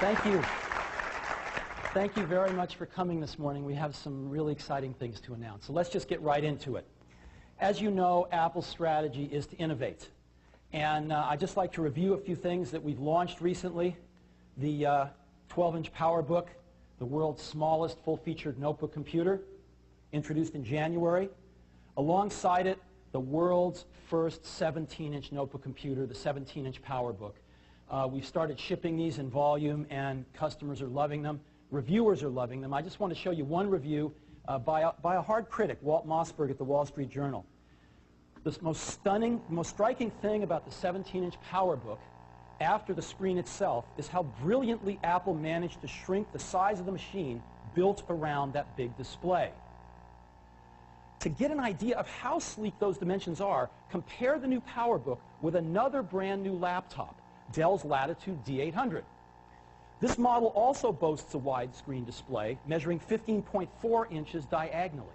Thank you. Thank you very much for coming this morning. We have some really exciting things to announce. So let's just get right into it. As you know, Apple's strategy is to innovate. And I'd just like to review a few things that we've launched recently. The 12-inch PowerBook, the world's smallest full-featured notebook computer, introduced in January. Alongside it, the world's first 17-inch notebook computer, the 17-inch PowerBook. We've started shipping these in volume, and customers are loving them. Reviewers are loving them. I just want to show you one review by a hard critic, Walt Mossberg at the Wall Street Journal. The most stunning, most striking thing about the 17-inch PowerBook, after the screen itself, is how brilliantly Apple managed to shrink the size of the machine built around that big display. To get an idea of how sleek those dimensions are, compare the new PowerBook with another brand new laptop, Dell's Latitude D800. This model also boasts a widescreen display measuring 15.4 inches diagonally.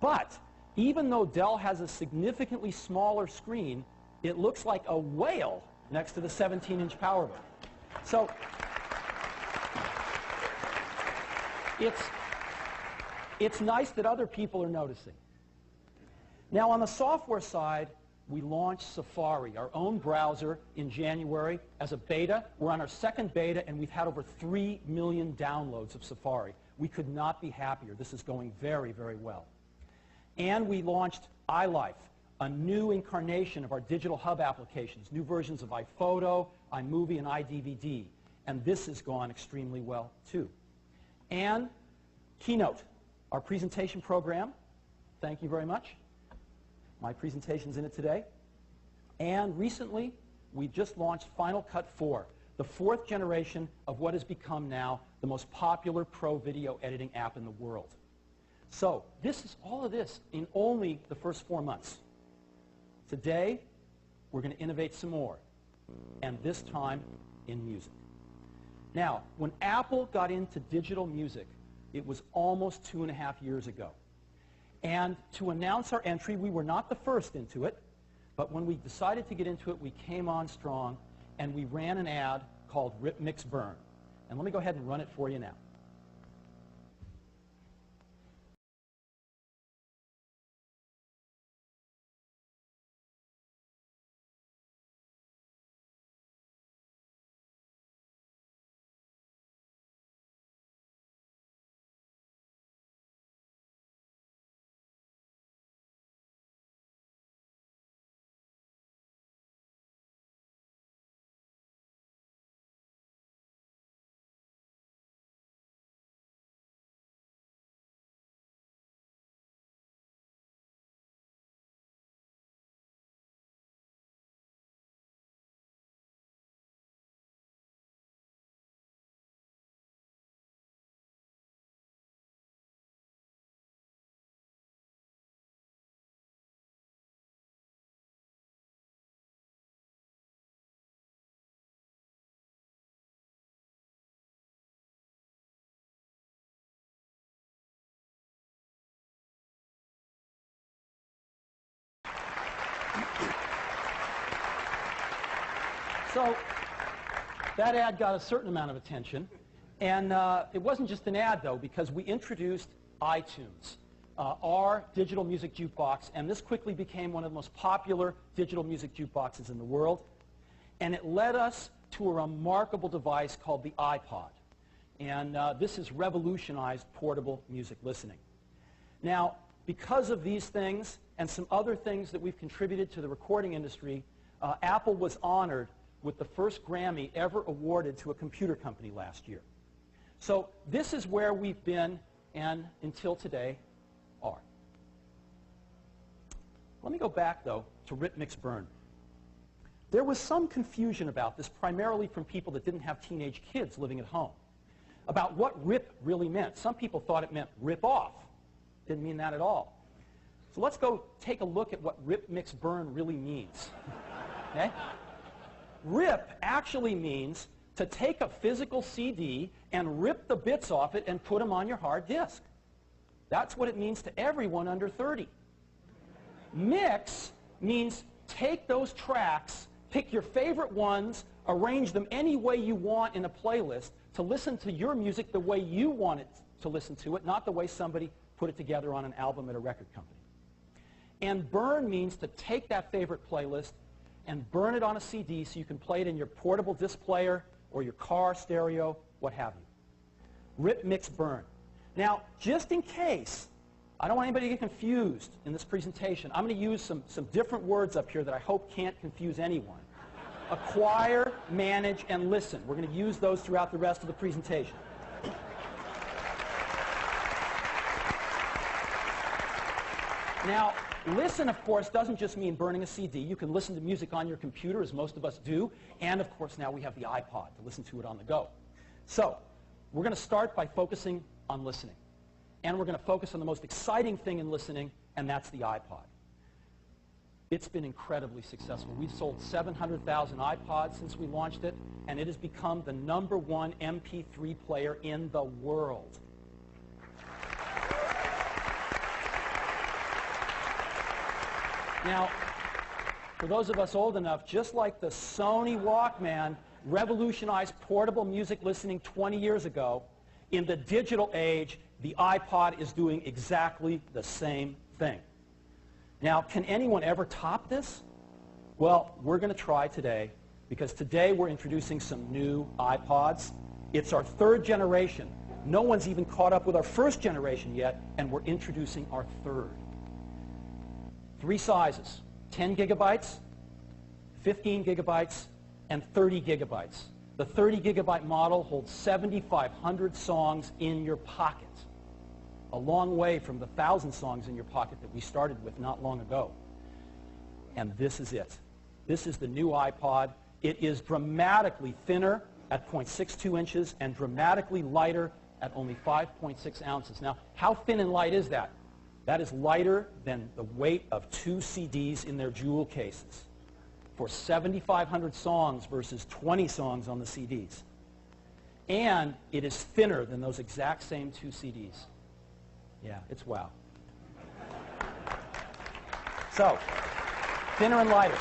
But even though Dell has a significantly smaller screen, it looks like a whale next to the 17-inch PowerBook. So it's nice that other people are noticing. Now, on the software side, we launched Safari, our own browser, in January as a beta. We're on our second beta, and we've had over 3 million downloads of Safari. We could not be happier. This is going very, very well. And we launched iLife, a new incarnation of our digital hub applications, new versions of iPhoto, iMovie, and iDVD. And this has gone extremely well, too. And Keynote, our presentation program. Thank you very much. My presentation's in it today. And recently, we just launched Final Cut 4, the 4th generation of what has become now the most popular pro video editing app in the world. So this is all of this in only the first 4 months. Today, we're going to innovate some more, and this time in music. Now, when Apple got into digital music, it was almost 2.5 years ago. And to announce our entry, we were not the first into it, but when we decided to get into it, we came on strong, and we ran an ad called Rip, Mix, Burn. And let me go ahead and run it for you now. So that ad got a certain amount of attention. And it wasn't just an ad, though, because we introduced iTunes, our digital music jukebox. And this quickly became one of the most popular digital music jukeboxes in the world. And it led us to a remarkable device called the iPod. And this has revolutionized portable music listening. Now, because of these things and some other things that we've contributed to the recording industry, Apple was honored with the first Grammy ever awarded to a computer company last year. So this is where we've been and until today are. Let me go back, though, to Rip, Mix, Burn. There was some confusion about this, primarily from people that didn't have teenage kids living at home, about what rip really meant. Some people thought it meant rip off. Didn't mean that at all. So let's go take a look at what Rip, Mix, Burn really means. Okay? Rip actually means to take a physical CD and rip the bits off it and put them on your hard disk. That's what it means to everyone under 30. Mix means take those tracks, pick your favorite ones, arrange them any way you want in a playlist to listen to your music the way you want it to listen to it, not the way somebody put it together on an album at a record company. And burn means to take that favorite playlist and burn it on a CD so you can play it in your portable disc player or your car stereo, what have you. Rip, mix, burn. Now, just in case, I don't want anybody to get confused in this presentation. I'm going to use some different words up here that I hope can't confuse anyone. Acquire, manage, and listen. We're going to use those throughout the rest of the presentation. Now, listen, of course, doesn't just mean burning a CD. You can listen to music on your computer, as most of us do. And, of course, now we have the iPod to listen to it on the go. So, we're going to start by focusing on listening. And we're going to focus on the most exciting thing in listening, and that's the iPod. It's been incredibly successful. We've sold 700,000 iPods since we launched it, and it has become the #1 MP3 player in the world. Now, for those of us old enough, just like the Sony Walkman revolutionized portable music listening 20 years ago, in the digital age, the iPod is doing exactly the same thing. Now, can anyone ever top this? Well, we're going to try today, because today we're introducing some new iPods. It's our 3rd generation. No one's even caught up with our 1st generation yet, and we're introducing our 3rd. 3 sizes, 10 gigabytes, 15 gigabytes, and 30 gigabytes. The 30 gigabyte model holds 7,500 songs in your pocket, a long way from the 1,000 songs in your pocket that we started with not long ago. And this is it. This is the new iPod. It is dramatically thinner at 0.62 inches and dramatically lighter at only 5.6 ounces. Now, how thin and light is that? That is lighter than the weight of 2 CDs in their jewel cases for 7,500 songs versus 20 songs on the CDs. And it is thinner than those exact same 2 CDs. Yeah, it's wow. So, thinner and lighter.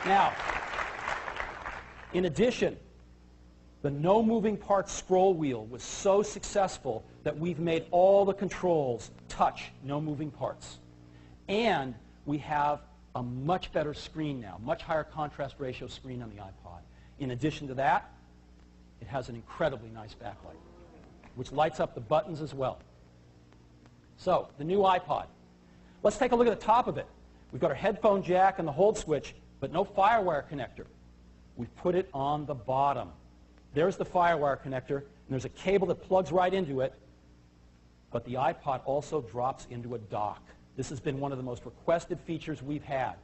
Now, in addition, the no moving parts scroll wheel was so successful that we've made all the controls touch no moving parts. And we have a much better screen now, much higher contrast ratio screen on the iPod. In addition to that, it has an incredibly nice backlight, which lights up the buttons as well. So, the new iPod. Let's take a look at the top of it. We've got our headphone jack and the hold switch, but no FireWire connector. We've put it on the bottom. There's the FireWire connector, and there's a cable that plugs right into it, but the iPod also drops into a dock. This has been one of the most requested features we've had.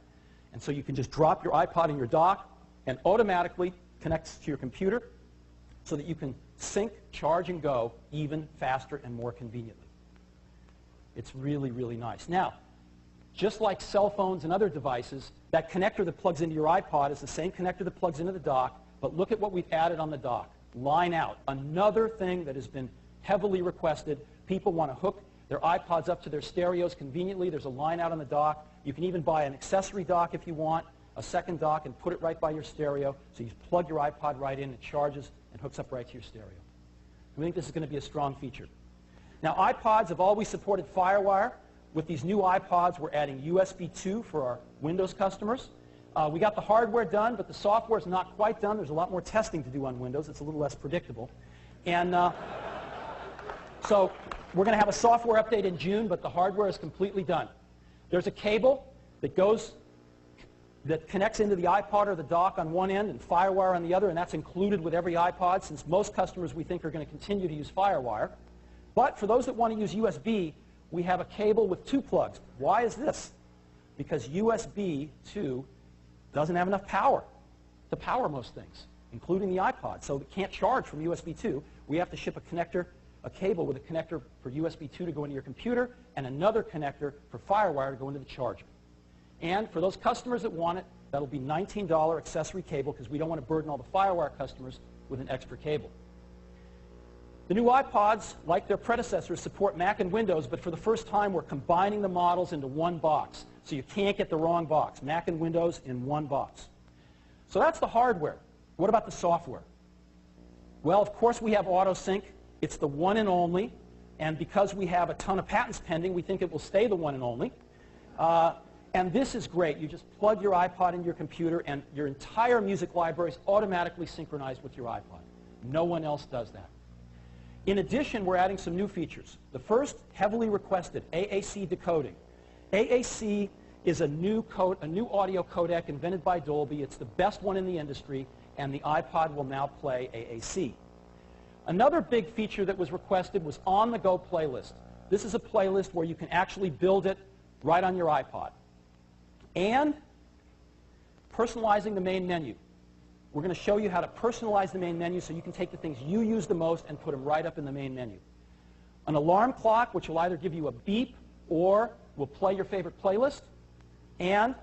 And so you can just drop your iPod in your dock, and automatically connects to your computer so that you can sync, charge, and go even faster and more conveniently. It's really, really nice. Now, just like cell phones and other devices, that connector that plugs into your iPod is the same connector that plugs into the dock, but look at what we've added on the dock. Line out. Another thing that has been heavily requested. People want to hook their iPods up to their stereos conveniently. There's a line out on the dock. You can even buy an accessory dock if you want, a second dock, and put it right by your stereo. So you plug your iPod right in, it charges, and hooks up right to your stereo. We think this is going to be a strong feature. Now, iPods have always supported FireWire. With these new iPods, we're adding USB 2 for our Windows customers. We got the hardware done, but the software is not quite done. There's a lot more testing to do on Windows. It's a little less predictable. And so we're going to have a software update in June, but the hardware is completely done. There's a cable that connects into the iPod or the dock on one end and FireWire on the other, and that's included with every iPod, since most customers we think are going to continue to use FireWire. But for those that want to use USB, we have a cable with 2 plugs. Why is this? Because USB 2 doesn't have enough power to power most things, including the iPod. So it can't charge from USB 2. We have to ship a cable with a connector for USB 2 to go into your computer and another connector for FireWire to go into the charger. And for those customers that want it, that'll be $19 accessory cable, because we don't want to burden all the FireWire customers with an extra cable. The new iPods, like their predecessors, support Mac and Windows, but for the first time we're combining the models into one box. So you can't get the wrong box. Mac and Windows in one box. So that's the hardware. What about the software? Well, of course we have AutoSync. It's the one and only. And because we have a ton of patents pending, we think it will stay the one and only. And this is great. You just plug your iPod into your computer, and your entire music library is automatically synchronized with your iPod. No one else does that. In addition, we're adding some new features. The first, heavily requested, AAC decoding. AAC is a new audio codec invented by Dolby. It's the best one in the industry, and the iPod will now play AAC. Another big feature that was requested was on-the-go playlist. This is a playlist where you can actually build it right on your iPod. And personalizing the main menu. We're going to show you how to personalize the main menu so you can take the things you use the most and put them right up in the main menu. An alarm clock, which will either give you a beep or will play your favorite playlist. And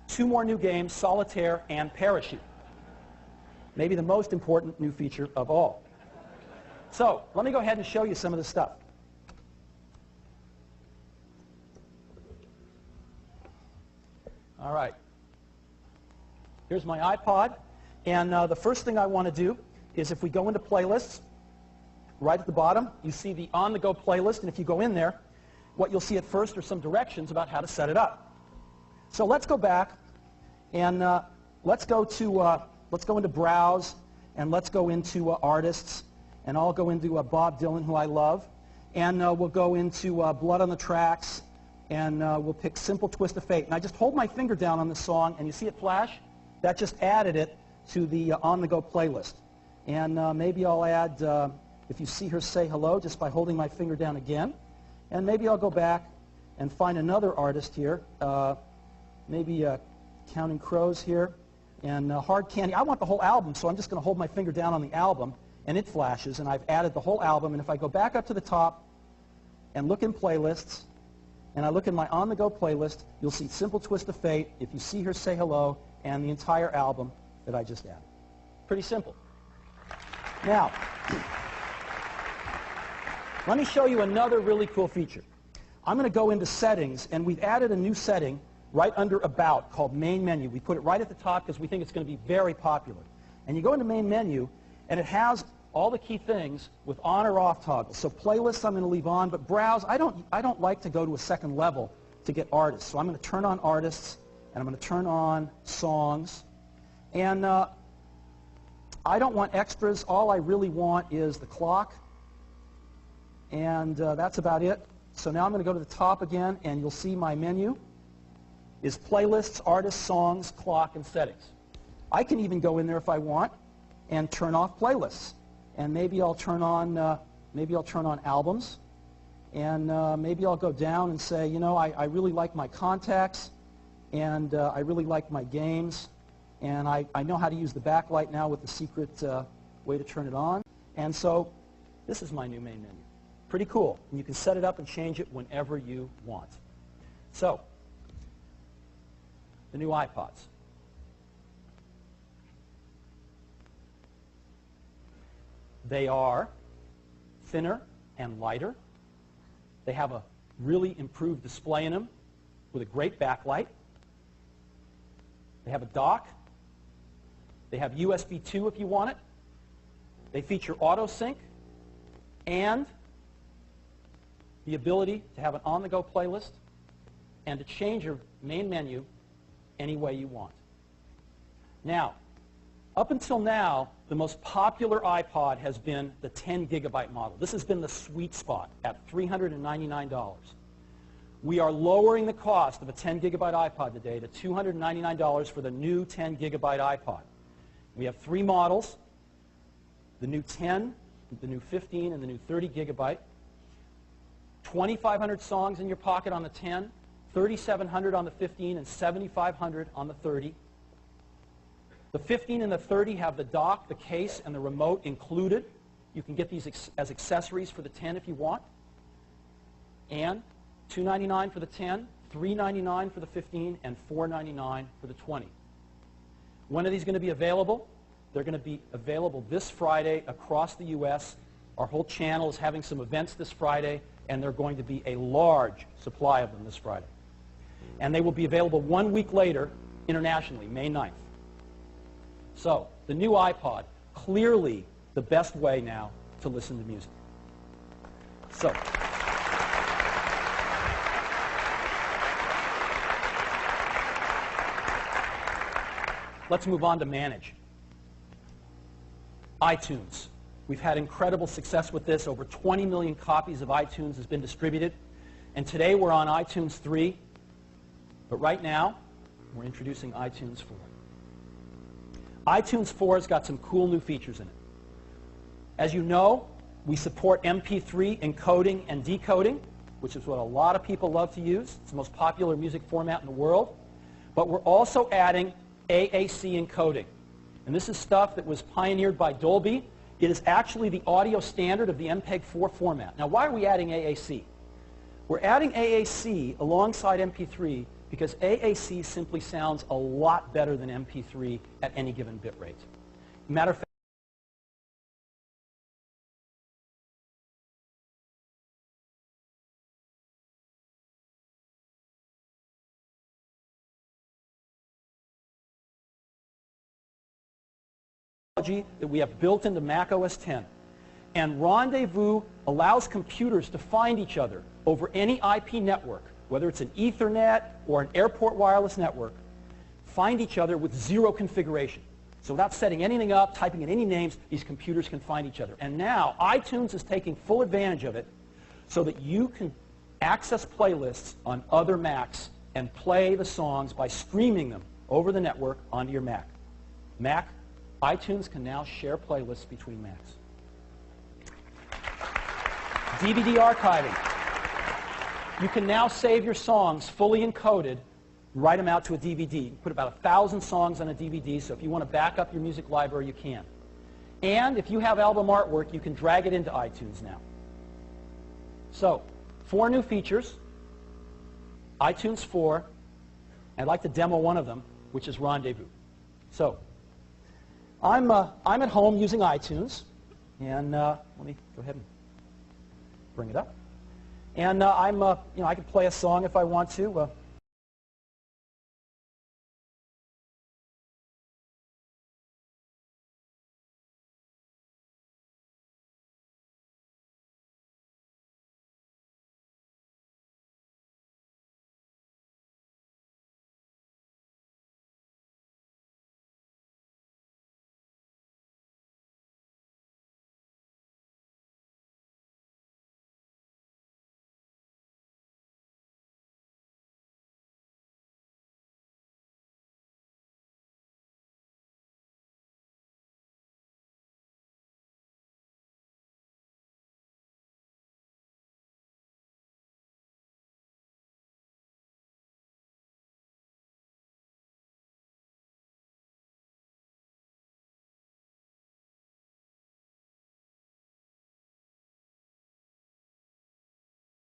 2 more new games, Solitaire and Parachute. Maybe the most important new feature of all. So let me go ahead and show you some of the stuff. All right. Here's my iPod. And the first thing I want to do is, if we go into playlists, right at the bottom, you see the on-the-go playlist. And if you go in there, what you'll see at first are some directions about how to set it up. So let's go back, and let's go into Browse, and let's go into Artists. And I'll go into Bob Dylan, who I love. And we'll go into Blood on the Tracks, and we'll pick Simple Twist of Fate. And I just hold my finger down on the song, and you see it flash? That just added it to the on-the-go playlist. And maybe I'll add, If You See Her, Say Hello, just by holding my finger down again. And maybe I'll go back and find another artist here, maybe Counting Crows here, and Hard Candy. I want the whole album, so I'm just going to hold my finger down on the album, and it flashes, and I've added the whole album. And if I go back up to the top and look in playlists, and I look in my on-the-go playlist, you'll see Simple Twist of Fate, If You See Her, Say Hello, and the entire album that I just added. Pretty simple. Now, let me show you another really cool feature. I'm going to go into Settings, and we've added a new setting right under About called Main Menu. We put it right at the top because we think it's going to be very popular. And you go into Main Menu, and it has all the key things with on or off toggle. So playlists I'm going to leave on, but Browse, I don't like to go to a second level to get artists. So I'm going to turn on Artists, and I'm going to turn on Songs. And I don't want extras. All I really want is the clock. And that's about it. So now I'm going to go to the top again, and you'll see my menu is Playlists, Artists, Songs, Clock, and Settings. I can even go in there if I want and turn off playlists. And maybe I'll turn on albums. And maybe I'll go down and say, you know, I really like my contacts, and I really like my games, and I know how to use the backlight now with the secret way to turn it on. And so this is my new main menu. Pretty cool. And you can set it up and change it whenever you want. So, the new iPods. They are thinner and lighter. They have a really improved display in them with a great backlight. They have a dock. They have USB 2 if you want it. They feature AutoSync and the ability to have an on-the-go playlist and to change your main menu any way you want. Now, up until now, the most popular iPod has been the 10 gigabyte model. This has been the sweet spot at $399. We are lowering the cost of a 10 gigabyte iPod today to $299 for the new 10 gigabyte iPod. We have 3 models, the new 10, the new 15, and the new 30 gigabyte. 2,500 songs in your pocket on the 10, 3,700 on the 15, and 7,500 on the 30. The 15 and the 30 have the dock, the case, and the remote included. You can get these as accessories for the 10 if you want. And $299 for the 10, $399 for the 15, and $499 for the 20. When are these going to be available? They're going to be available this Friday across the U.S. Our whole channel is having some events this Friday, and there are going to be a large supply of them this Friday. And they will be available 1 week later internationally, May 9th. So, the new iPod, clearly the best way now to listen to music. So, let's move on to manage. iTunes. We've had incredible success with this. Over 20 million copies of iTunes has been distributed. And today we're on iTunes 3. But right now, we're introducing iTunes 4. iTunes 4 has got some cool new features in it. As you know, we support MP3 encoding and decoding, which is what a lot of people love to use. It's the most popular music format in the world. But we're also adding AAC encoding. And this is stuff that was pioneered by Dolby. It is actually the audio standard of the MPEG-4 format. Now, why are we adding AAC? We're adding AAC alongside MP3 because AAC simply sounds a lot better than MP3 at any given bit rate. Matter of fact, that we have built into Mac OS X. And Rendezvous allows computers to find each other over any IP network, whether it's an Ethernet or an airport wireless network, find each other with zero configuration. So without setting anything up, typing in any names, these computers can find each other. And now iTunes is taking full advantage of it so that you can access playlists on other Macs and play the songs by streaming them over the network onto your Mac. iTunes can now share playlists between Macs. DVD archiving. You can now save your songs fully encoded, write them out to a DVD. You can put about 1,000 songs on a DVD, so if you want to back up your music library, you can. And if you have album artwork, you can drag it into iTunes now. So, 4 new features, iTunes 4. I'd like to demo one of them, which is Rendezvous. So, I'm at home using iTunes, and let me go ahead and bring it up. And I can play a song if I want to.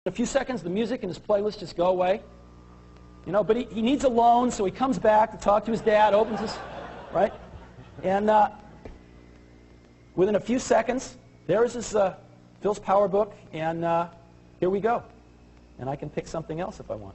In a few seconds, the music and his playlist just go away. You know, but he needs a loan, so he comes back to talk to his dad, opens his, right? And within a few seconds, there is his Phil's PowerBook, and here we go. And I can pick something else if I want.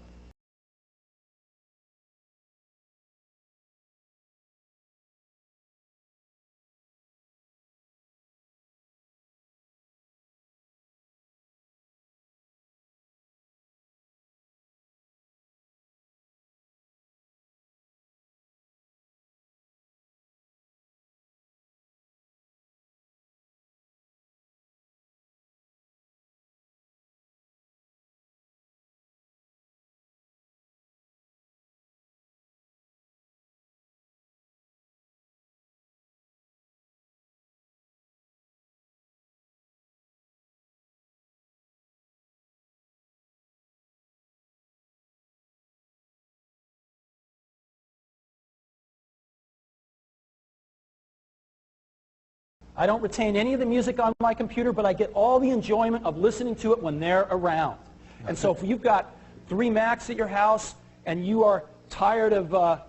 I don't retain any of the music on my computer, but I get all the enjoyment of listening to it when they're around. And so if you've got 3 Macs at your house and you are tired of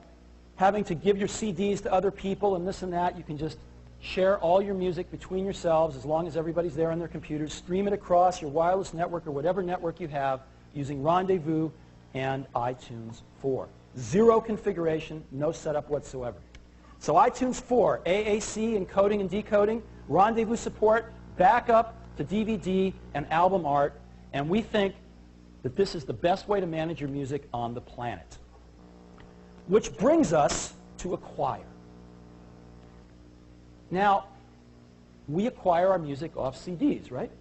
having to give your CDs to other people and this and that, you can just share all your music between yourselves as long as everybody's there on their computers. Stream it across your wireless network or whatever network you have using Rendezvous and iTunes 4. Zero configuration, no setup whatsoever. So iTunes 4, AAC encoding and decoding, Rendezvous support, backup to DVD and album art, and we think that this is the best way to manage your music on the planet. Which brings us to acquire. Now, we acquire our music off CDs, right?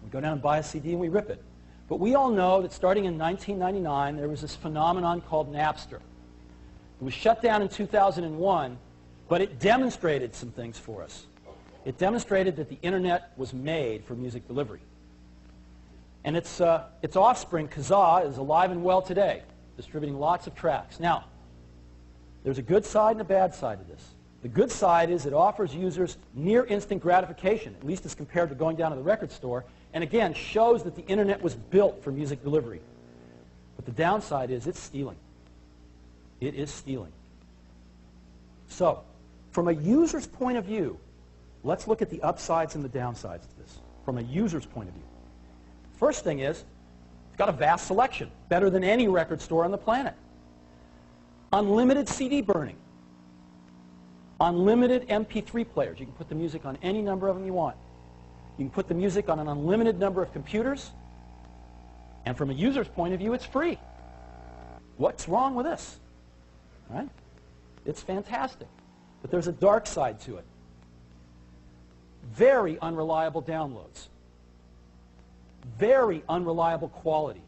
We go down and buy a CD and we rip it. But we all know that starting in 1999, there was this phenomenon called Napster. It was shut down in 2001, but it demonstrated some things for us. It demonstrated that the internet was made for music delivery. And its offspring, Kazaa, is alive and well today, distributing lots of tracks. Now, there's a good side and a bad side to this. The good side is it offers users near instant gratification, at least as compared to going down to the record store, and again, shows that the internet was built for music delivery. But the downside is it's stealing. It is stealing. So, from a user's point of view, let's look at the upsides and the downsides to this, from a user's point of view. First thing is, it's got a vast selection, better than any record store on the planet. Unlimited CD burning. Unlimited MP3 players. You can put the music on any number of them you want. You can put the music on an unlimited number of computers. And from a user's point of view, it's free. What's wrong with this? Right? It's fantastic. But there's a dark side to it. Very unreliable downloads. Very unreliable quality.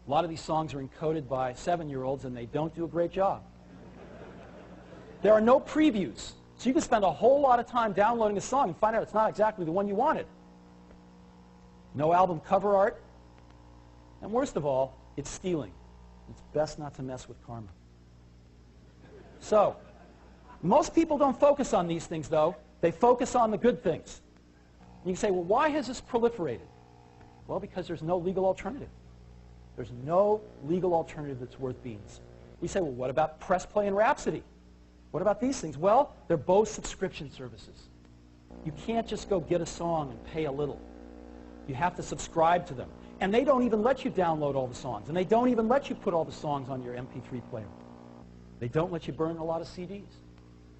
A lot of these songs are encoded by 7-year-olds and they don't do a great job. There are no previews. So you can spend a whole lot of time downloading a song and find out it's not exactly the one you wanted. No album cover art. And worst of all, it's stealing. It's best not to mess with karma. So, most people don't focus on these things, though. They focus on the good things. And you can say, well, why has this proliferated? Well, because there's no legal alternative. There's no legal alternative that's worth beans. We say, well, what about Press Play and Rhapsody? What about these things? Well, they're both subscription services. You can't just go get a song and pay a little. You have to subscribe to them. And they don't even let you download all the songs. And they don't even let you put all the songs on your MP3 player. They don't let you burn a lot of CDs.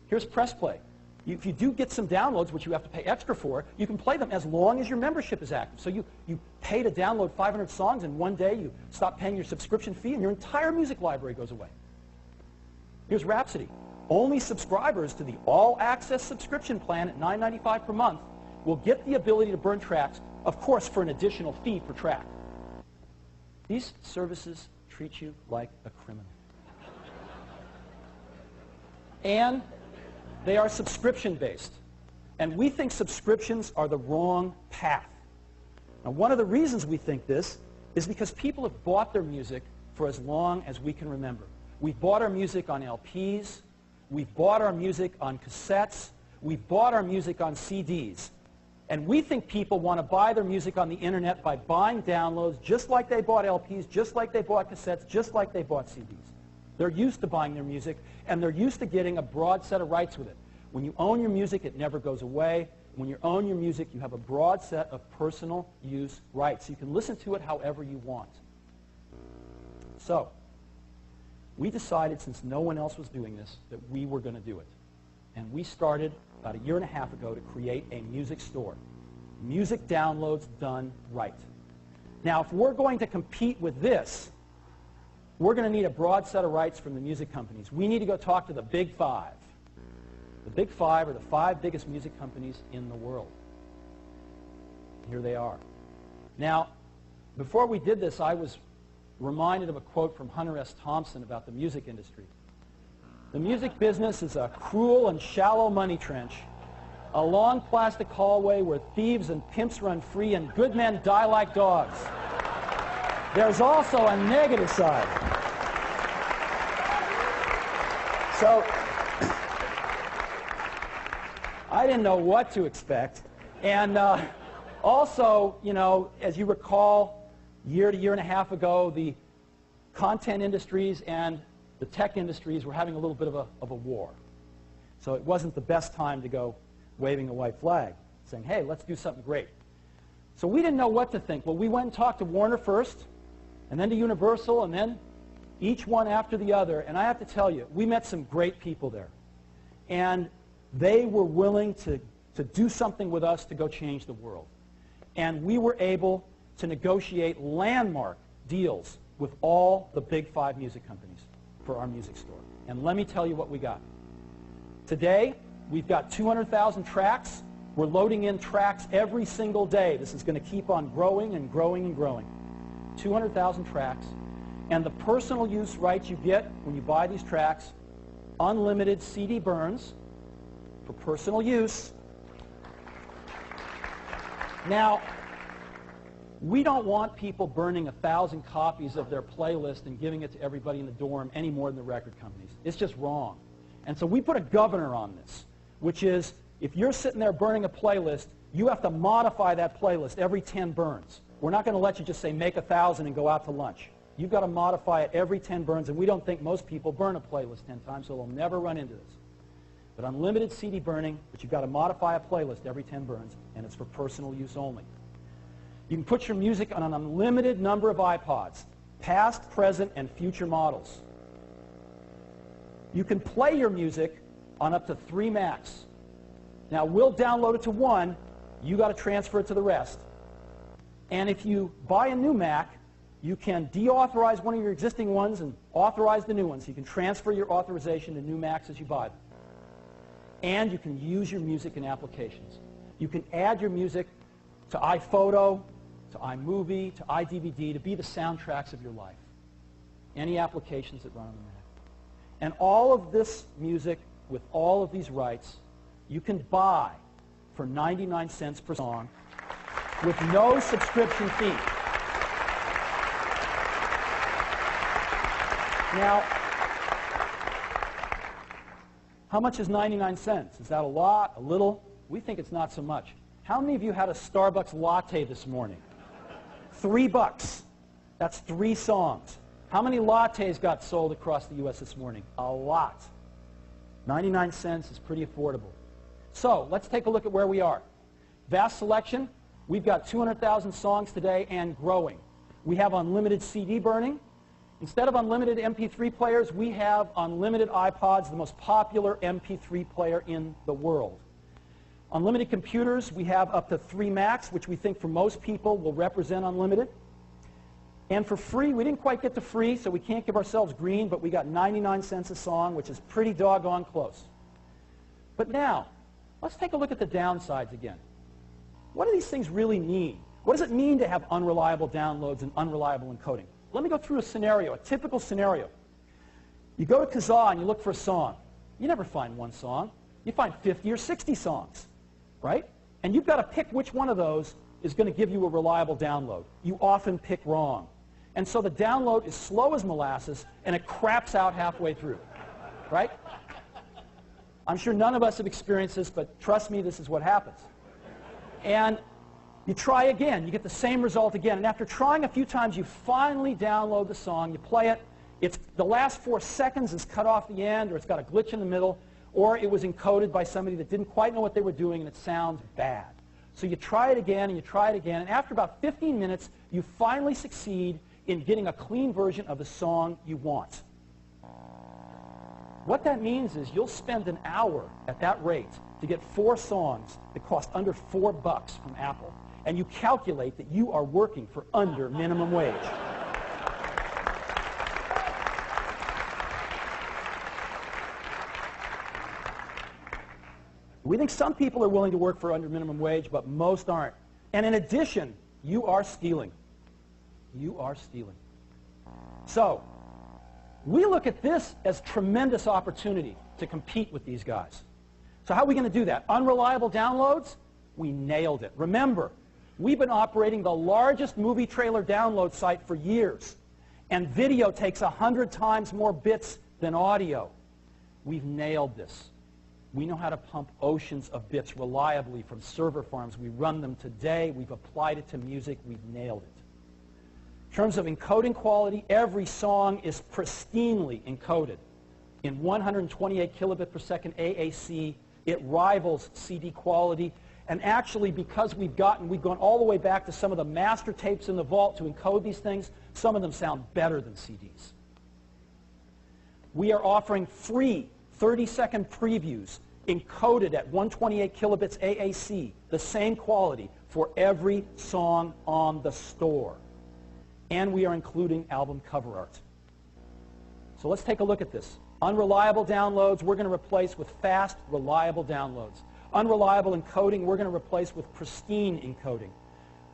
Here's Press Play. If you do get some downloads, which you have to pay extra for, you can play them as long as your membership is active. So you pay to download 500 songs, and one day you stop paying your subscription fee, and your entire music library goes away. Here's Rhapsody. Only subscribers to the all-access subscription plan at $9.95 per month will get the ability to burn tracks, of course, for an additional fee per track. These services treat you like a criminal. And they are subscription-based. And we think subscriptions are the wrong path. Now, one of the reasons we think this is because people have bought their music for as long as we can remember. We've bought our music on LPs. We've bought our music on cassettes. We've bought our music on CDs. And we think people want to buy their music on the internet by buying downloads just like they bought LPs, just like they bought cassettes, just like they bought CDs. They're used to buying their music, and they're used to getting a broad set of rights with it. When you own your music, it never goes away. When you own your music, you have a broad set of personal use rights. You can listen to it however you want. So, we decided, since no one else was doing this, that we were going to do it. And we started about 1.5 years ago to create a music store. Music downloads done right. Now, if we're going to compete with this, we're going to need a broad set of rights from the music companies. We need to go talk to the Big Five. The Big Five are the 5 biggest music companies in the world. Here they are. Now, before we did this, I was reminded of a quote from Hunter S. Thompson about the music industry. The music business is a cruel and shallow money trench, a long plastic hallway where thieves and pimps run free and good men die like dogs. There's also a negative side. So, I didn't know what to expect. And also, you know, as you recall, 1 to 1.5 years ago, the content industries and the tech industries were having a little bit of a war. So it wasn't the best time to go waving a white flag, saying, hey, let's do something great. So we didn't know what to think. Well, we went and talked to Warner first, and then to Universal, and then each one after the other. And I have to tell you, we met some great people there. And they were willing to do something with us to go change the world. And we were able to negotiate landmark deals with all the big 5 music companies for our music store. And let me tell you what we got. Today, we've got 200,000 tracks. We're loading in tracks every single day. This is going to keep on growing and growing and growing. 200,000 tracks. And the personal use rights you get when you buy these tracks, unlimited CD burns for personal use. Now, we don't want people burning 1,000 copies of their playlist and giving it to everybody in the dorm any more than the record companies. It's just wrong. And so we put a governor on this, which is if you're sitting there burning a playlist, you have to modify that playlist every 10 burns. We're not going to let you just say make 1,000 and go out to lunch. You've got to modify it every 10 burns, and we don't think most people burn a playlist 10 times, so they'll never run into this. But unlimited CD burning, but you've got to modify a playlist every 10 burns, and it's for personal use only. You can put your music on an unlimited number of iPods, past, present, and future models. You can play your music on up to 3 Macs. Now, we'll download it to 1. You got to transfer it to the rest. And if you buy a new Mac, you can deauthorize one of your existing ones and authorize the new ones. You can transfer your authorization to new Macs as you buy them. And you can use your music in applications. You can add your music to iPhoto, to iMovie, to iDVD, to be the soundtracks of your life. Any applications that run on the Mac. And all of this music with all of these rights, you can buy for 99 cents per song with no subscription fee. Now, how much is 99 cents? Is that a lot, a little? We think it's not so much. How many of you had a Starbucks latte this morning? $3. That's 3 songs. How many lattes got sold across the U.S. this morning? A lot. 99 cents is pretty affordable. So let's take a look at where we are. Vast selection. We've got 200,000 songs today and growing. We have unlimited CD burning. Instead of unlimited MP3 players, we have unlimited iPods, the most popular MP3 player in the world. Unlimited computers, we have up to 3 Macs, which we think for most people will represent unlimited. And for free, we didn't quite get to free, so we can't give ourselves green, but we got 99 cents a song, which is pretty doggone close. But now, let's take a look at the downsides again. What do these things really mean? What does it mean to have unreliable downloads and unreliable encoding? Let me go through a scenario, a typical scenario. You go to Kazaa and you look for a song. You never find one song. You find 50 or 60 songs, right? And you've got to pick which one of those is going to give you a reliable download. You often pick wrong. And so the download is slow as molasses, and it craps out halfway through, right? I'm sure none of us have experienced this, but trust me, this is what happens. And you try again. You get the same result again. And after trying a few times, you finally download the song. You play it. The last 4 seconds is cut off the end, or it's got a glitch in the middle, or it was encoded by somebody that didn't quite know what they were doing, and it sounds bad. So you try it again, and you try it again, and after about 15 minutes, you finally succeed in getting a clean version of the song you want. What that means is you'll spend an hour at that rate to get 4 songs that cost under $4 from Apple, and you calculate that you are working for under minimum wage. We think some people are willing to work for under minimum wage, but most aren't. And in addition, you are stealing. You are stealing. So, we look at this as tremendous opportunity to compete with these guys. So how are we going to do that? Unreliable downloads? We nailed it. Remember, we've been operating the largest movie trailer download site for years, and video takes 100 times more bits than audio. We've nailed this. We know how to pump oceans of bits reliably from server farms. We run them today. We've applied it to music. We've nailed it. In terms of encoding quality, every song is pristinely encoded. in 128 kilobit per second AAC. It rivals CD quality. And actually, because we've gone all the way back to some of the master tapes in the vault to encode these things, some of them sound better than CDs. We are offering free 30-second previews encoded at 128 kilobits AAC, the same quality for every song on the store. And we are including album cover art. So let's take a look at this. Unreliable downloads, we're going to replace with fast, reliable downloads. Unreliable encoding, we're going to replace with pristine encoding.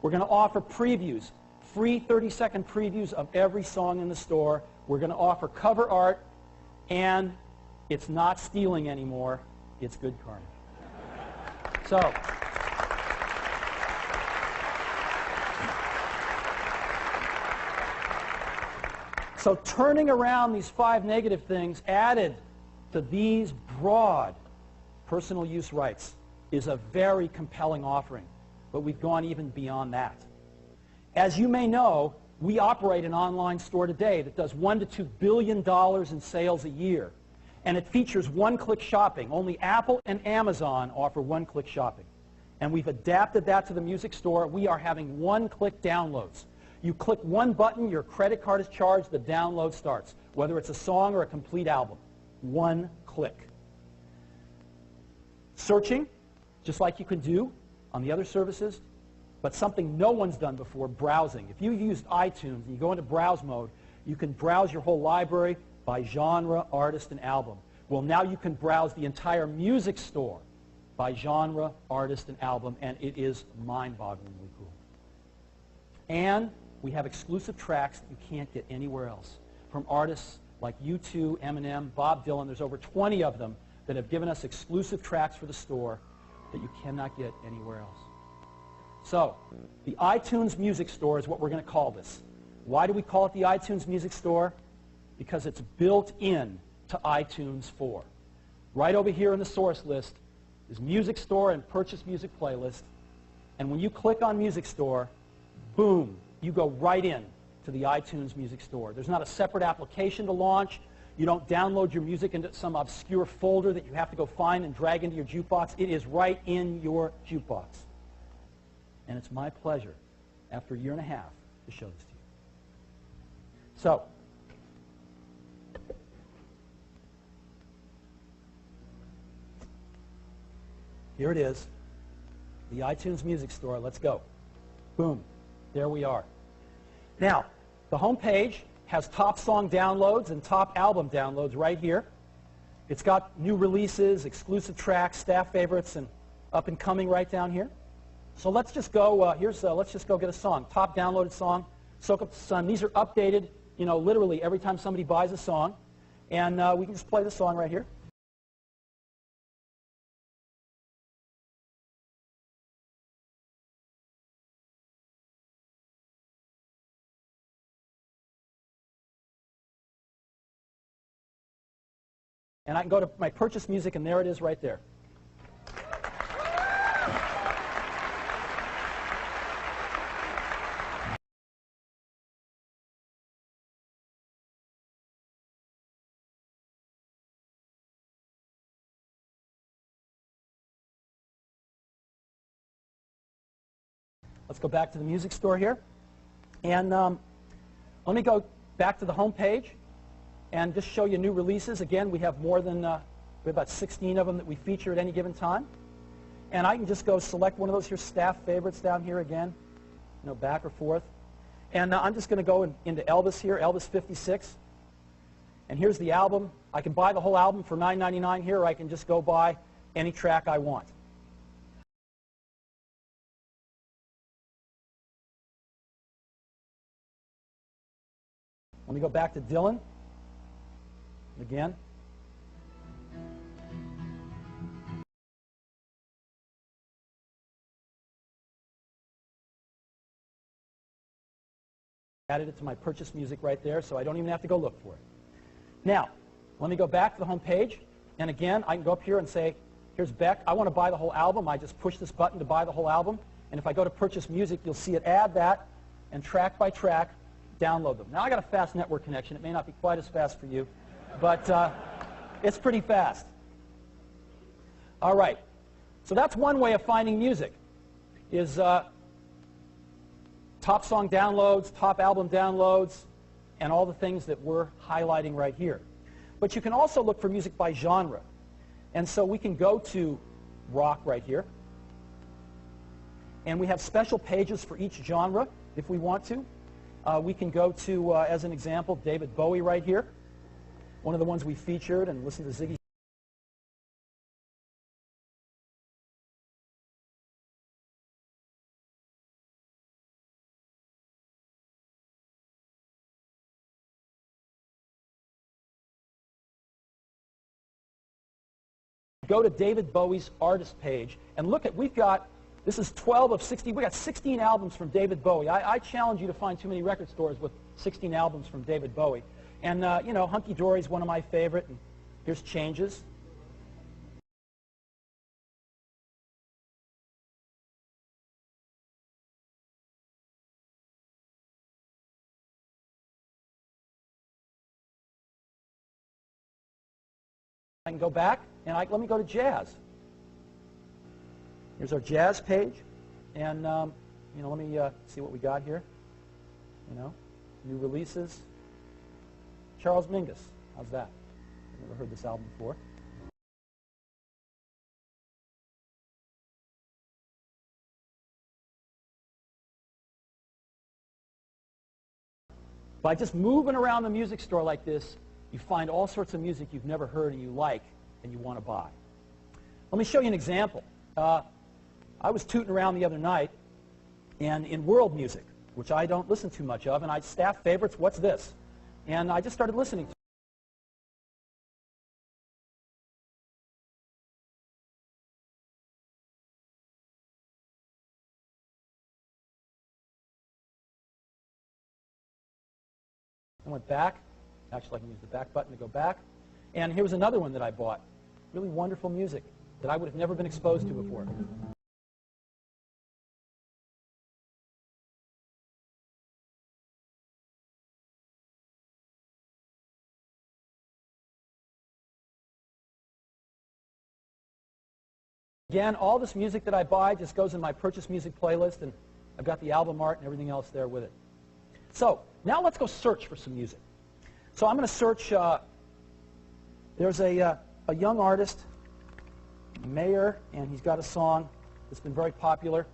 We're going to offer previews, free 30-second previews of every song in the store. We're going to offer cover art, and it's not stealing anymore. It's good karma. So turning around these 5 negative things added to these broad personal use rights is a very compelling offering, but we've gone even beyond that. As you may know, we operate an online store today that does $1 to $2 billion in sales a year, and it features one-click shopping. Only Apple and Amazon offer one-click shopping, and we've adapted that to the music store. We are having one-click downloads. You click one button, your credit card is charged, the download starts, whether it's a song or a complete album. One click. Searching, just like you can do on the other services, but something no one's done before, browsing. If you've used iTunes and you go into browse mode, you can browse your whole library by genre, artist, and album. Well, now you can browse the entire music store by genre, artist, and album, and it is mind-bogglingly cool. And we have exclusive tracks that you can't get anywhere else from artists like U2, Eminem, Bob Dylan. There's over 20 of them that have given us exclusive tracks for the store that you cannot get anywhere else. So, the iTunes Music Store is what we're going to call this. Why do we call it the iTunes Music Store? Because it's built in to iTunes 4. Right over here in the source list is Music Store and Purchase Music Playlist. And when you click on Music Store, boom, you go right in to the iTunes Music Store. There's not a separate application to launch. You don't download your music into some obscure folder that you have to go find and drag into your jukebox. It is right in your jukebox. And it's my pleasure, after a year and a half, to show this to you. So, here it is, the iTunes Music Store. Let's go. Boom. There we are. Now, the home page has top song downloads and top album downloads right here. It's got new releases, exclusive tracks, staff favorites, and up and coming right down here. So let's just go, let's just go get a song. Top downloaded song, Soak Up the Sun. These are updated, literally every time somebody buys a song. And we can just play the song right here. And I can go to my purchase music, and there it is right there. Let's go back to the music store here. And let me go back to the home page and just show you new releases. Again, we have more than, we have about 16 of them that we feature at any given time. And I can just go select one of those here staff favorites down here again, back or forth. And I'm just going to go into Elvis here, Elvis 56. And here's the album. I can buy the whole album for $9.99 here, or I can just go buy any track I want. Let me go back to Dylan. Again. Added it to my purchase music right there, so I don't even have to go look for it. Now, let me go back to the home page, and again, I can go up here and say, here's Beck. I want to buy the whole album. I just push this button to buy the whole album, and if I go to purchase music, you'll see it add that, and track by track, download them. Now, I got a fast network connection. It may not be quite as fast for you, but It's pretty fast. All right. So that's one way of finding music, is top song downloads, top album downloads, and all the things that we're highlighting right here. But you can also look for music by genre. And so we can go to rock right here. And we have special pages for each genre if we want to. We can go to, as an example, David Bowie right here, one of the ones we featured, and listen to Ziggy. Go to David Bowie's artist page and look at, this is 12 of 16, we got 16 albums from David Bowie. I challenge you to find too many record stores with 16 albums from David Bowie. And, you know, Hunky Dory is one of my favorite, and here's Changes. I can go back, and let me go to jazz. Here's our jazz page, and you know, let me see what we got here. You know, new releases. Charles Mingus, how's that? I've never heard this album before. By just moving around the music store like this, you find all sorts of music you've never heard and you like and you want to buy. Let me show you an example. I was tooting around the other night, and in world music, which I don't listen too much of, and I staff favorites, what's this? And I just started listening to it. I went back. Actually, I can use the back button to go back. And here was another one that I bought. Really wonderful music that I would have never been exposed to before. Again, all this music that I buy just goes in my purchase music playlist, and I've got the album art and everything else there with it. So now let's go search for some music. So I'm going to search, there's a young artist, Mayer, and he's got a song that's been very popular,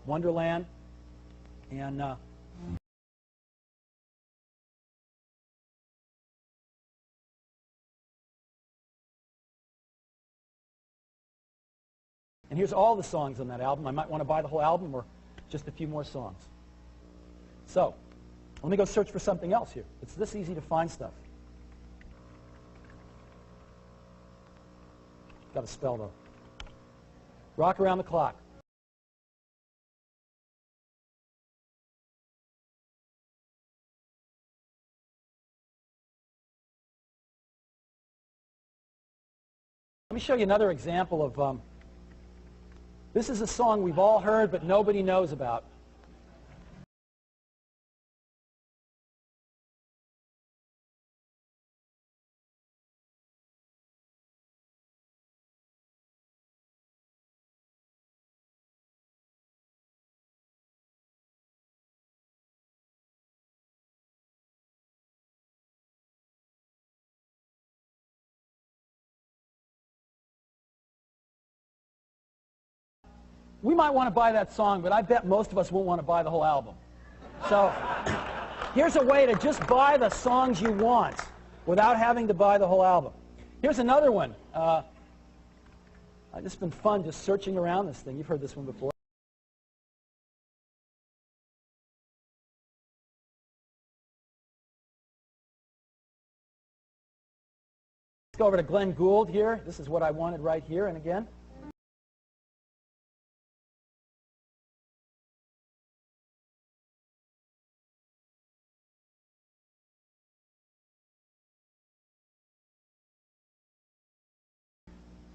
Wonderland. And here's all the songs on that album. I might want to buy the whole album or just a few more songs. So let me go search for something else here. It's this easy to find stuff. Got to spell, though. Rock Around the Clock. Let me show you another example of, this is a song we've all heard but nobody knows about. We might want to buy that song, but I bet most of us won't want to buy the whole album. So here's a way to just buy the songs you want without having to buy the whole album. Here's another one. It's been fun just searching around this thing. You've heard this one before. Let's go over to Glenn Gould here. This is what I wanted right here, and again.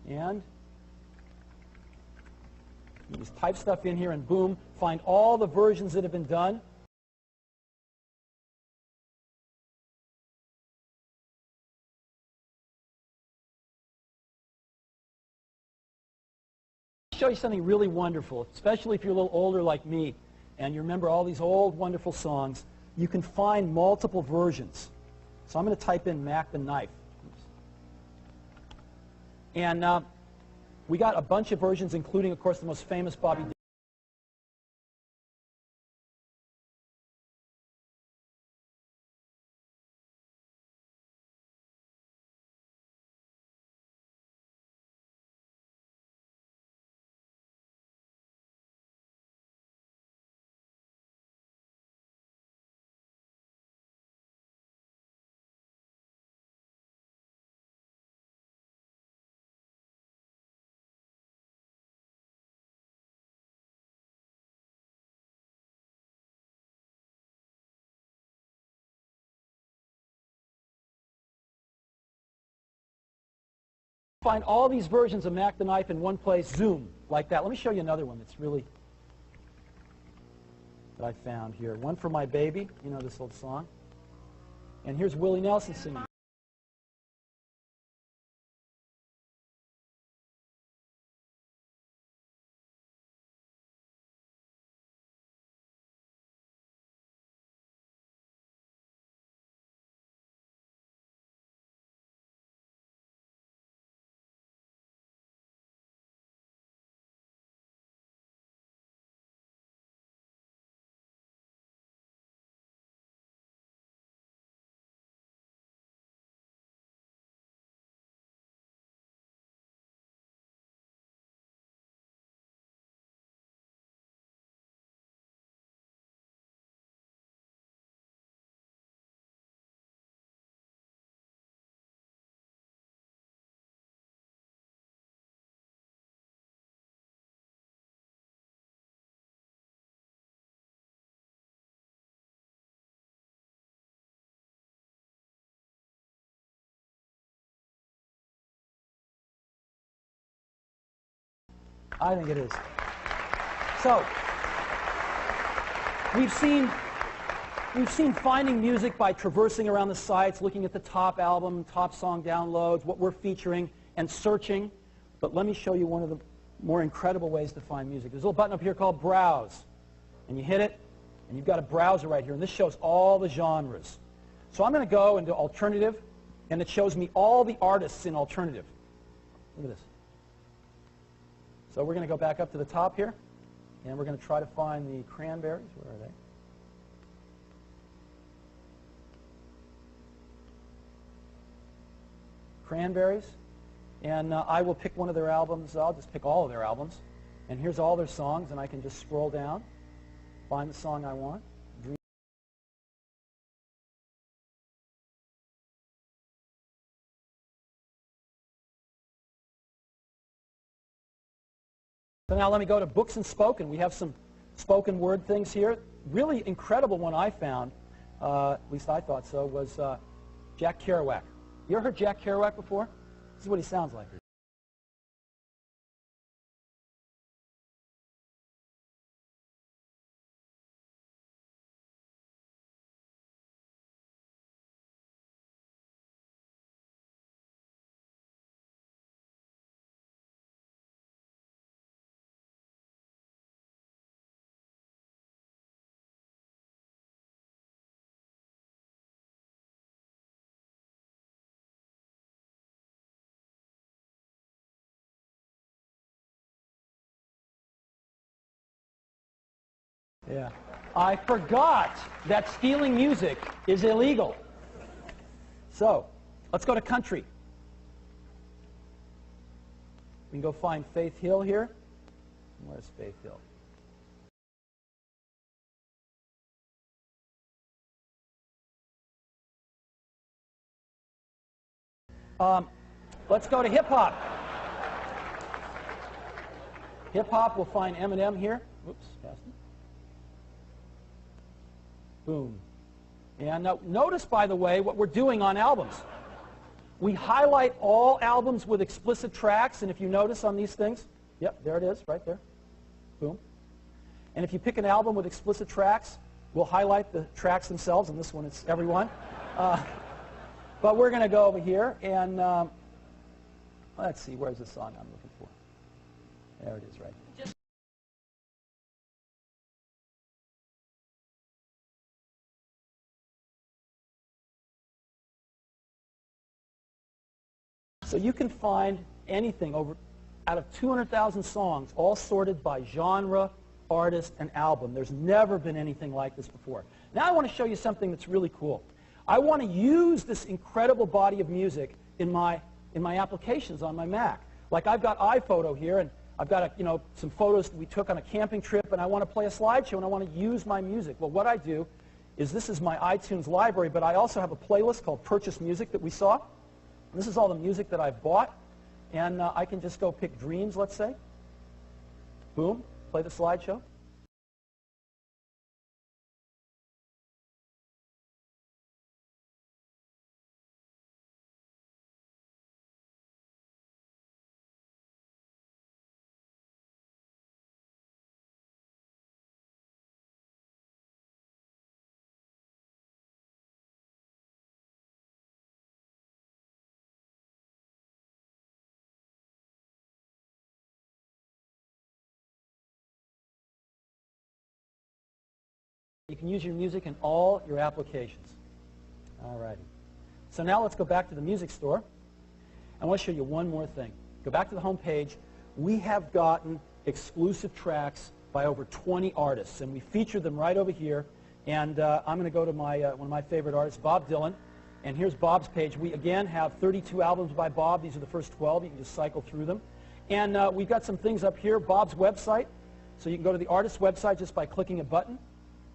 And you just type stuff in here and boom, find all the versions that have been done. Show you something really wonderful, especially if you're a little older like me and you remember all these old wonderful songs. You can find multiple versions. So I'm going to type in Mac the Knife. Oops. And we got a bunch of versions, including, of course, the most famous Bobby Darin. Find all these versions of Mac the Knife in one place, zoom, like that. Let me show you another one that's really, that I found here. One for My Baby, you know this old song. And here's Willie Nelson singing. I think it is. So, we've seen finding music by traversing around the sites, looking at the top album, top song downloads, what we're featuring, and searching. But let me show you one of the more incredible ways to find music. There's a little button up here called Browse. And you hit it, and you've got a browser right here. And this shows all the genres. So I'm going to go into Alternative, and it shows me all the artists in Alternative. Look at this. So we're going to go back up to the top here, and we're going to try to find the Cranberries. Where are they? Cranberries. And I will pick one of their albums. I'll just pick all of their albums. And here's all their songs, and I can just scroll down, find the song I want. So now let me go to Books and Spoken. We have some spoken word things here. Really incredible one I found, at least I thought so, was Jack Kerouac. You ever heard Jack Kerouac before? This is what he sounds like. Yeah. I forgot that stealing music is illegal. So, let's go to country. We can go find Faith Hill here. Where's Faith Hill? Let's go to hip-hop. Hip-hop, we'll find Eminem here. Whoops, passed it. Boom. And now, notice, by the way, what we're doing on albums. We highlight all albums with explicit tracks, and if you notice on these things, yep, there it is, right there. Boom. And if you pick an album with explicit tracks, we'll highlight the tracks themselves, and this one it's everyone. But we're going to go over here, and let's see, where's the song I'm looking for? There it is, right. So you can find anything out of 200,000 songs, all sorted by genre, artist, and album. There's never been anything like this before. Now I want to show you something that's really cool. I want to use this incredible body of music in my applications on my Mac. Like I've got iPhoto here, and I've got some photos that we took on a camping trip, and I want to play a slideshow, and I want to use my music. Well, what I do is this is my iTunes library, but I also have a playlist called Purchase Music that we saw. This is all the music that I've bought, and I can just go pick Dreams, let's say. Boom, play the slideshow. You can use your music in all your applications. All righty. So now let's go back to the music store. I want to show you one more thing. Go back to the home page. We have gotten exclusive tracks by over 20 artists, and we featured them right over here. And I'm going to go to one of my favorite artists, Bob Dylan. And here's Bob's page. We, again, have 32 albums by Bob. These are the first 12. You can just cycle through them. And we've got some things up here, Bob's website. So you can go to the artist's website just by clicking a button.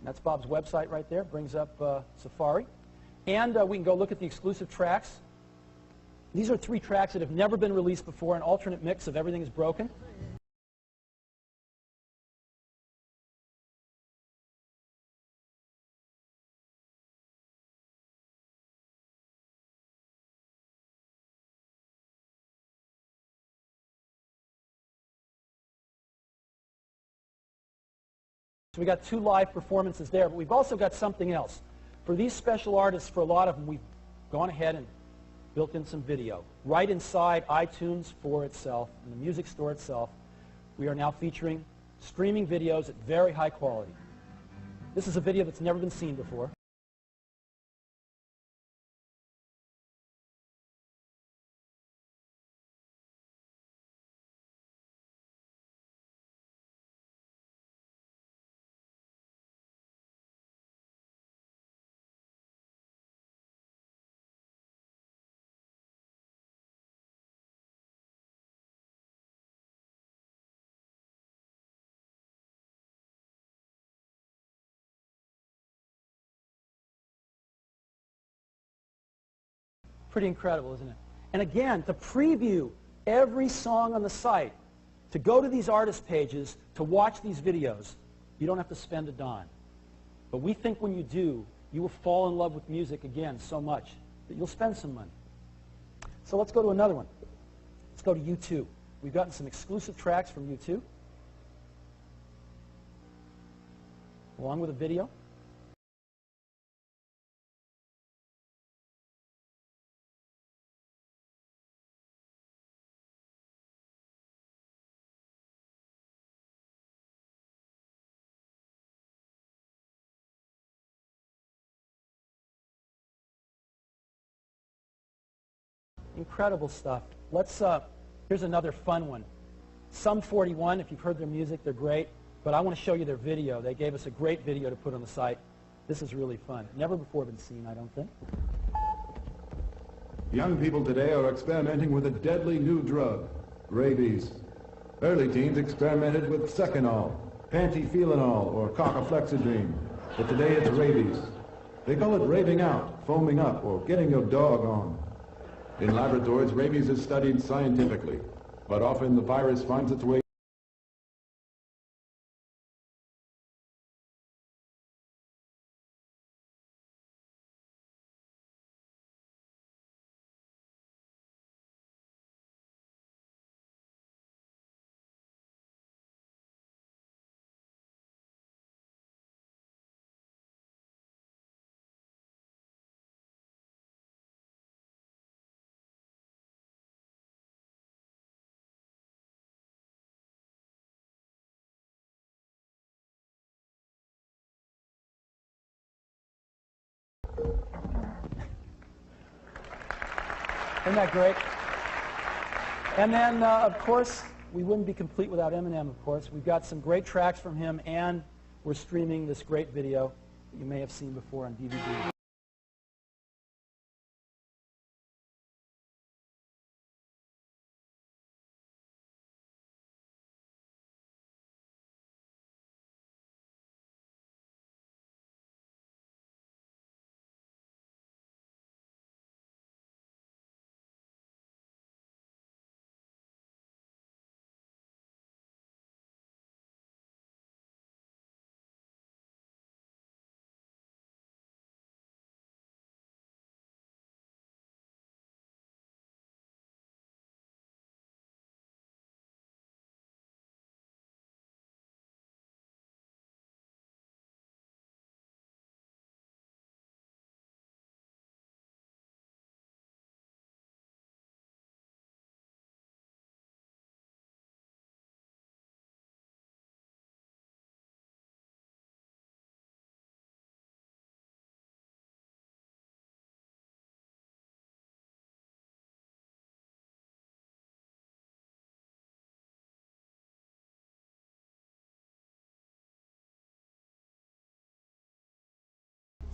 That's Bob's website right there. Brings up Safari. And we can go look at the exclusive tracks. These are 3 tracks that have never been released before, an alternate mix of Everything is Broken. So we got 2 live performances there, but we've also got something else. For these special artists, for a lot of them, we've gone ahead and built in some video. Right inside iTunes for itself, in the music store itself, we are now featuring streaming videos at very high quality. This is a video that's never been seen before. Pretty incredible, isn't it? And again, to preview every song on the site, to go to these artist pages, to watch these videos, you don't have to spend a dime. But we think when you do, you will fall in love with music again so much that you'll spend some money. So let's go to another one. Let's go to U2. We've gotten some exclusive tracks from U2, along with a video. Incredible stuff. Here's another fun one. Sum 41, if you've heard their music, they're great. But I want to show you their video. They gave us a great video to put on the site. This is really fun. Never before been seen, I don't think. Young people today are experimenting with a deadly new drug, rabies. Early teens experimented with Seconal, Pantophenol, or Cocaflexidrine. But today it's rabies. They call it raving out, foaming up, or getting your dog on. In laboratories, rabies is studied scientifically, but often the virus finds its way Isn't that great? And then, of course, we wouldn't be complete without Eminem, of course. We've got some great tracks from him, and we're streaming this great video that you may have seen before on DVD.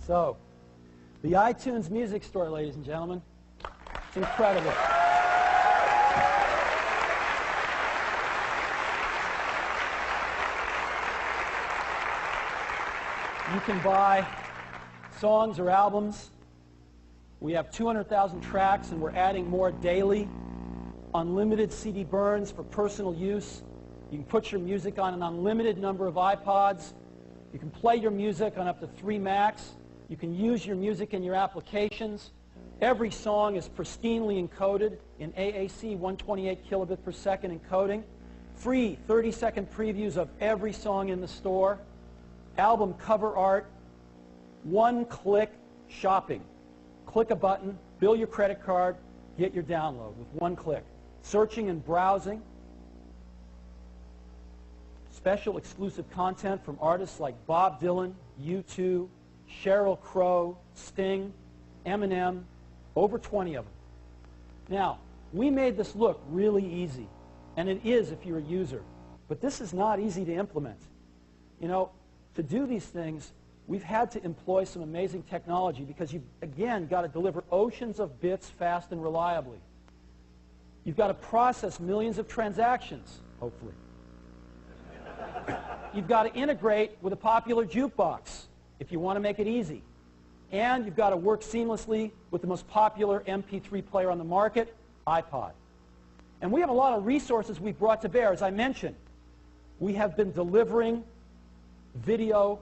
So, the iTunes Music Store, ladies and gentlemen. It's incredible. You can buy songs or albums. We have 200,000 tracks, and we're adding more daily. Unlimited CD burns for personal use. You can put your music on an unlimited number of iPods. You can play your music on up to 3 Macs. You can use your music in your applications. Every song is pristinely encoded in AAC 128 kilobit per second encoding. Free 30-second previews of every song in the store. Album cover art. One-click shopping. Click a button, bill your credit card, get your download with one click. Searching and browsing. Special exclusive content from artists like Bob Dylan, U2, Sheryl Crow, Sting, Eminem, over 20 of them. Now, we made this look really easy, and it is if you're a user, but this is not easy to implement. You know, to do these things, we've had to employ some amazing technology because you've, again, got to deliver oceans of bits fast and reliably. You've got to process millions of transactions, hopefully. You've got to integrate with a popular jukebox if you want to make it easy. And you've got to work seamlessly with the most popular MP3 player on the market, iPod. And we have a lot of resources we've brought to bear. As I mentioned, we have been delivering video,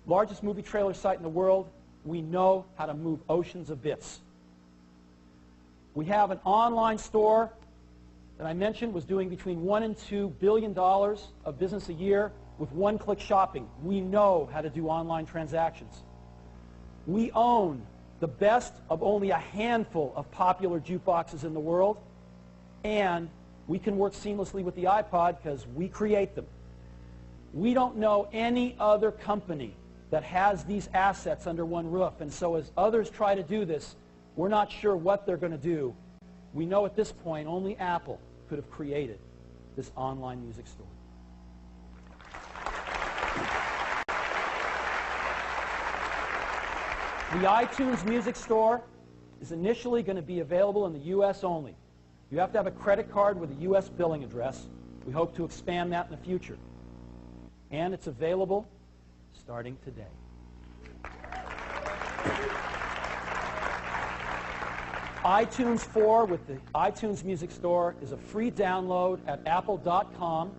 largest movie trailer site in the world. We know how to move oceans of bits. We have an online store that I mentioned was doing between $1 and $2 billion of business a year with one-click shopping. We know how to do online transactions. We own the best of only a handful of popular jukeboxes in the world, and we can work seamlessly with the iPod because we create them. We don't know any other company that has these assets under one roof, and so as others try to do this, we're not sure what they're going to do. We know at this point only Apple could have created this online music store. The iTunes Music Store is initially going to be available in the U.S. only. You have to have a credit card with a U.S. billing address. We hope to expand that in the future. And it's available starting today. iTunes 4 with the iTunes Music Store is a free download at apple.com.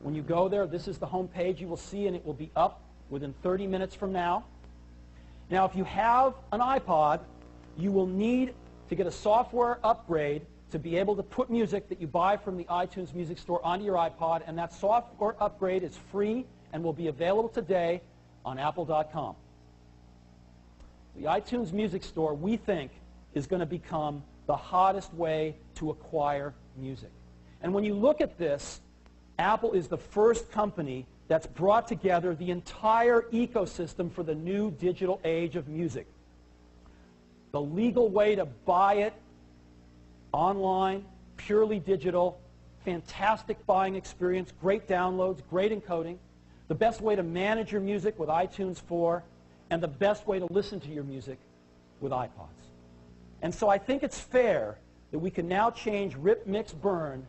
When you go there, this is the home page you will see, and it will be up within 30 minutes from now. Now, if you have an iPod, you will need to get a software upgrade to be able to put music that you buy from the iTunes Music Store onto your iPod, and that software upgrade is free and will be available today on apple.com. The iTunes Music Store, we think, is going to become the hottest way to acquire music. And when you look at this, Apple is the first company that's brought together the entire ecosystem for the new digital age of music. The legal way to buy it online, purely digital, fantastic buying experience, great downloads, great encoding, the best way to manage your music with iTunes 4, and the best way to listen to your music with iPods. And so I think it's fair that we can now change Rip, Mix, Burn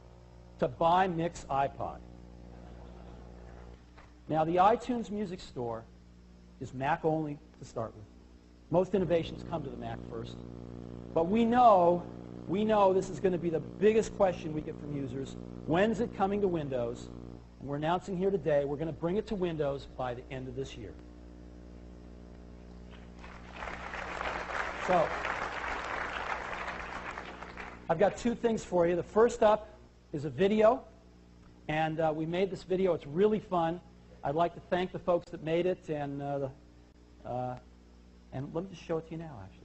to Buy, Mix, iPod. Now, the iTunes Music Store is Mac only to start with. Most innovations come to the Mac first. But we know this is going to be the biggest question we get from users. When's it coming to Windows? And we're announcing here today we're going to bring it to Windows by the end of this year. So, I've got two things for you. The first up is a video. And we made this video. It's really fun. I'd like to thank the folks that made it. And let me just show it to you now, actually.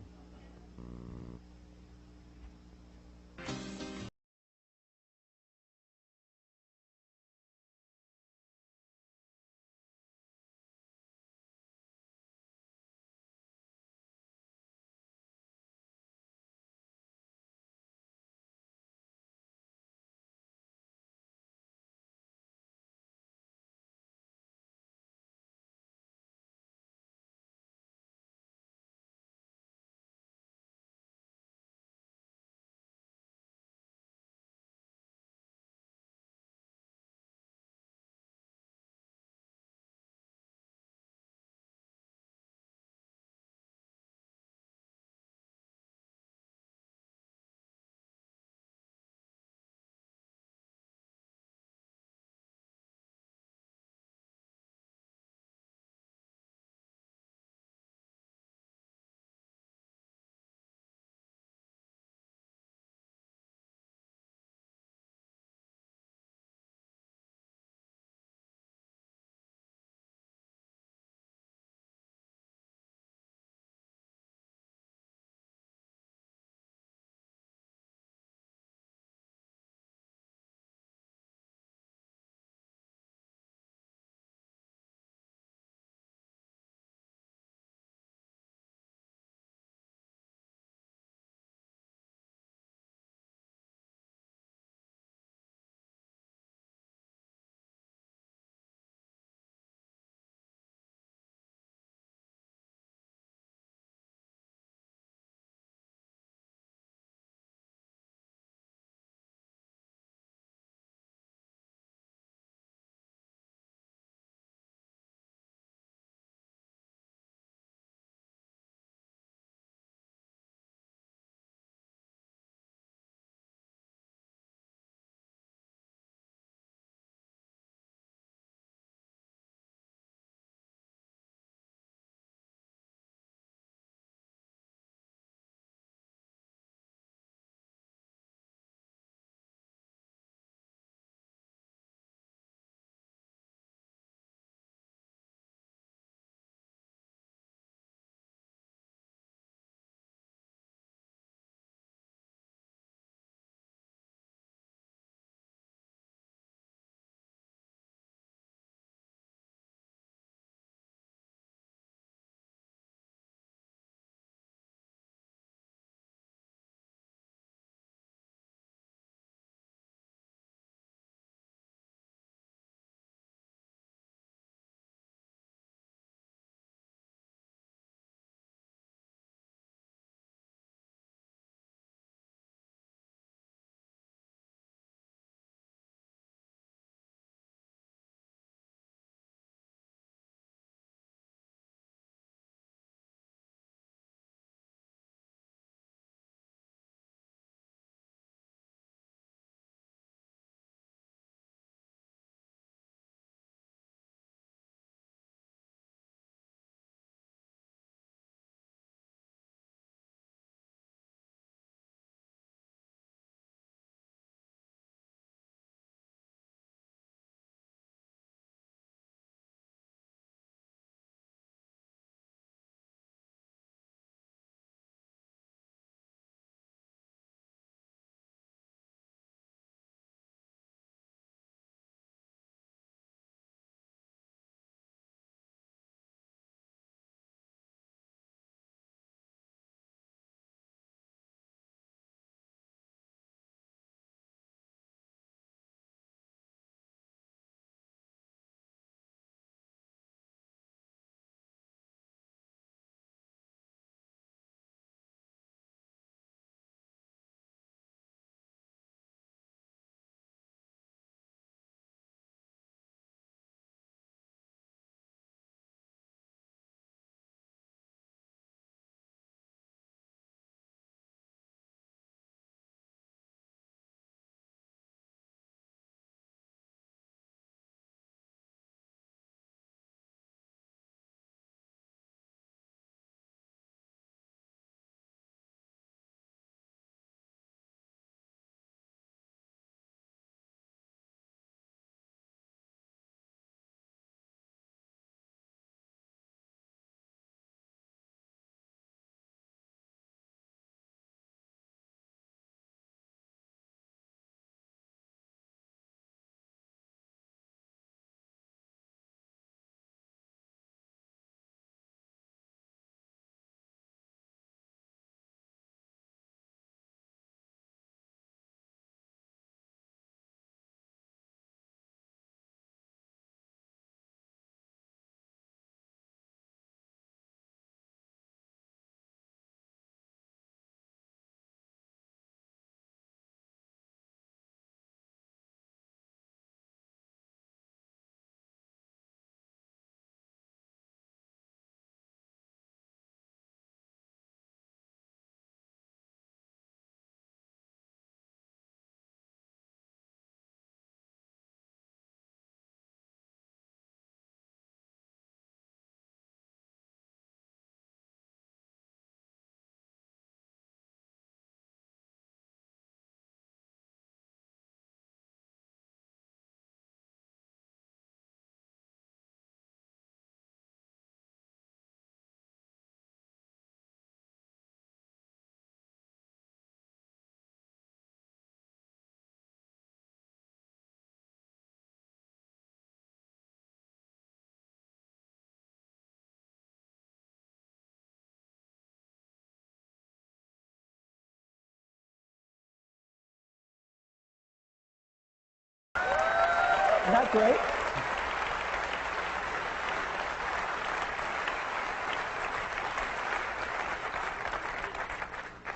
that great?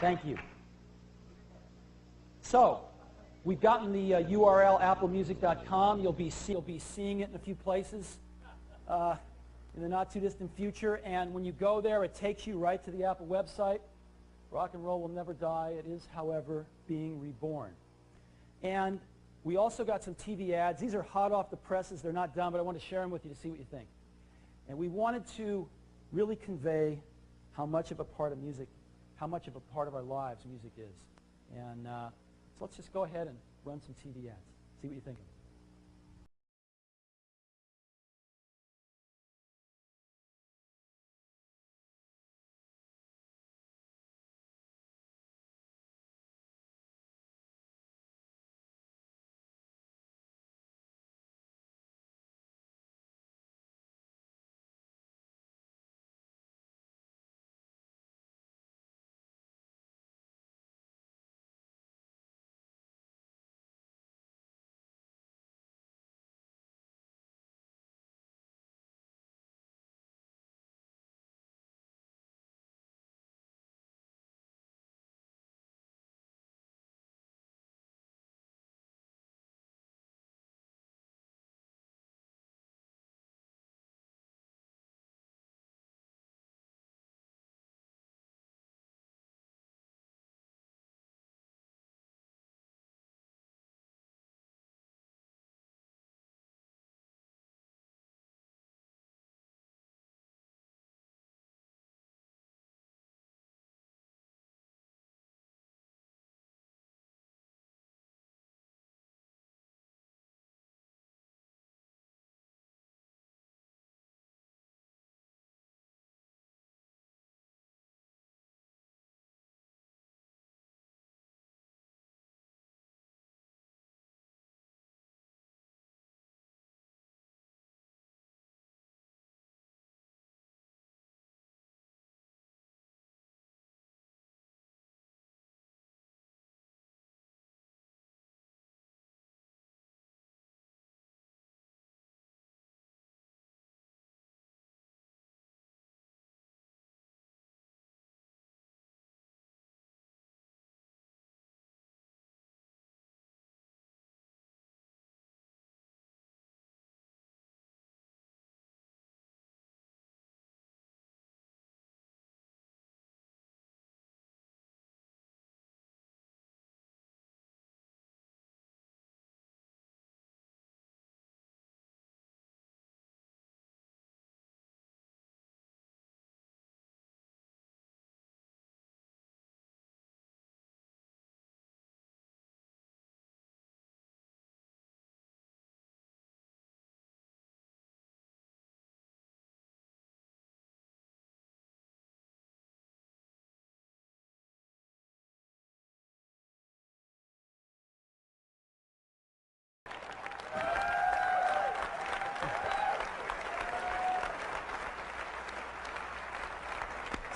Thank you. So, we've gotten the URL applemusic.com. You'll be seeing it in a few places in the not-too-distant future. And when you go there, it takes you right to the Apple website. Rock and roll will never die. It is, however, being reborn. And we also got some TV ads. These are hot off the presses. They're not done, but I want to share them with you to see what you think. And we wanted to really convey how much of a part of music, how much of a part of our lives music is. And so let's just go ahead and run some TV ads. See what you think of it.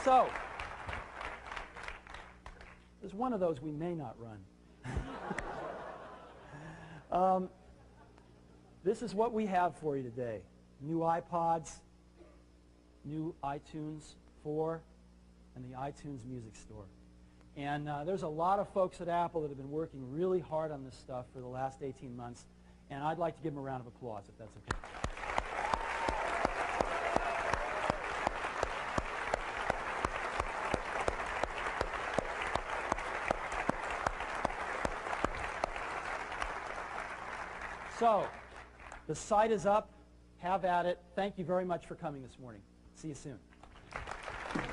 So, there's one of those we may not run. This is what we have for you today. New iPods, new iTunes 4, and the iTunes Music Store. And there's a lot of folks at Apple that have been working really hard on this stuff for the last 18 months, and I'd like to give them a round of applause, if that's okay. So, the site is up. Have at it. Thank you very much for coming this morning. See you soon.